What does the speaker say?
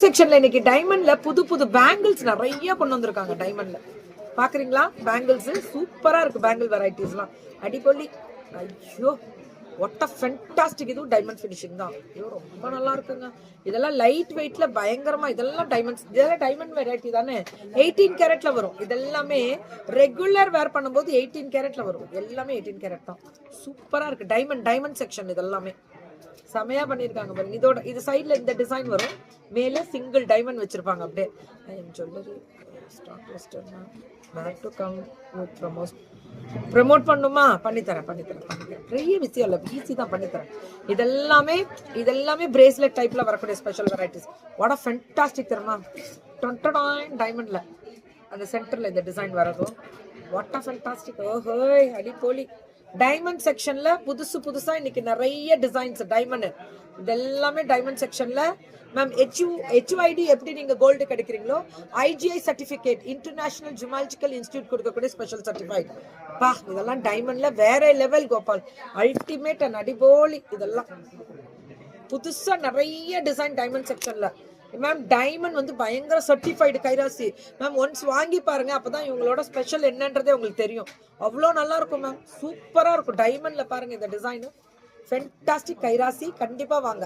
செக்ஷன்ல இன்னைக்கு டைமண்ட்ல புது புது பேங்கிள்ஸ் நிறைய கொண்டு வந்திருக்காங்க. டைமண்ட்ல பாக்குறீங்களா? பேங்கிள்ஸ் சூப்பரா இருக்கு. பேங்கிள் வெரைட்டிஸ்லாம் அடிப்பொலி. ஐயோ வாட் அ ஃபென்டாஸ்டிக். இதுவும் டைமண்ட் ஃபினிஷிங் தான். ஐயோ ரொம்ப நல்லா இருக்குங்க. இதெல்லாம் லைட் வெயிட்ல பயங்கரமா. இதெல்லாம் டைமண்ட்ஸ். இதெல்லாம் டைமண்ட் வெரைட்டி தானே. 18 கேரட்ல வரும். இதெல்லாமே ரெகுலர் வேர் பண்ணும்போது 18 கேரட்ல வரும். எல்லாமே 18 கேரட் தான். சூப்பரா இருக்கு. டைமண்ட் செக்ஷன் இதெல்லாமே செமையா பண்ணிருக்காங்க பாருங்க. இதோட இது சைடுல இந்த டிசைன் வரும். மேல சிங்கிள் டைமண்ட் வச்சிருப்பாங்க. அப்படியே ஜுவல்லரி ப்ரமோட் பண்ணுமா? பண்ணித்தரேன். பெரிய விஷயம் இல்லை, ஈஸி தான், பண்ணித்தரேன். இதெல்லாமே பிரேஸ்லெட் டைப்ல வரக்கூடிய special varieties. What a fantastic தெரியுமா? டைமண்ட்ல அந்த சென்டர்ல இந்த டிசைன் வரதும் வாட் அ ஃபென்டாஸ்டிக். ஓஹோய் அடிப்போலி. டைமண்ட் செக்ஷன்ல புதுசா இன்னைக்கு நிறைய டிசைன்ஸ் டைமண்ட். இதெல்லாமே டைமண்ட் செக்ஷன்ல. மேம் HUID எப்படி நீங்க கோல்டு கிடைக்கிறீங்களோ IGI certificate international gemological institute கொடுக்கக்கூடிய ஸ்பெஷல் சர்டிஃபைட். பா இதெல்லாம் டைமண்ட்ல வேற லெவல் கோபால். அல்டிமேட் அண்ட் அடிபோலி. இதெல்லாம் புதுசா நிறைய டிசைன் டைமண்ட் செக்ஷன்ல. மேம் டைமண்ட் வந்து பயங்கர சர்டிஃபைடு கைராசி. மேம் ஒன்ஸ் வாங்கி பாருங்க, அப்பதான் இவங்களோட ஸ்பெஷல் என்னன்றதே உங்களுக்கு தெரியும். அவ்வளோ நல்லா இருக்கும் மேம். சூப்பரா இருக்கும். டைமண்ட்ல பாருங்க இந்த டிசைன் ஃபென்டாஸ்டிக். கைராசி கண்டிப்பா வாங்க.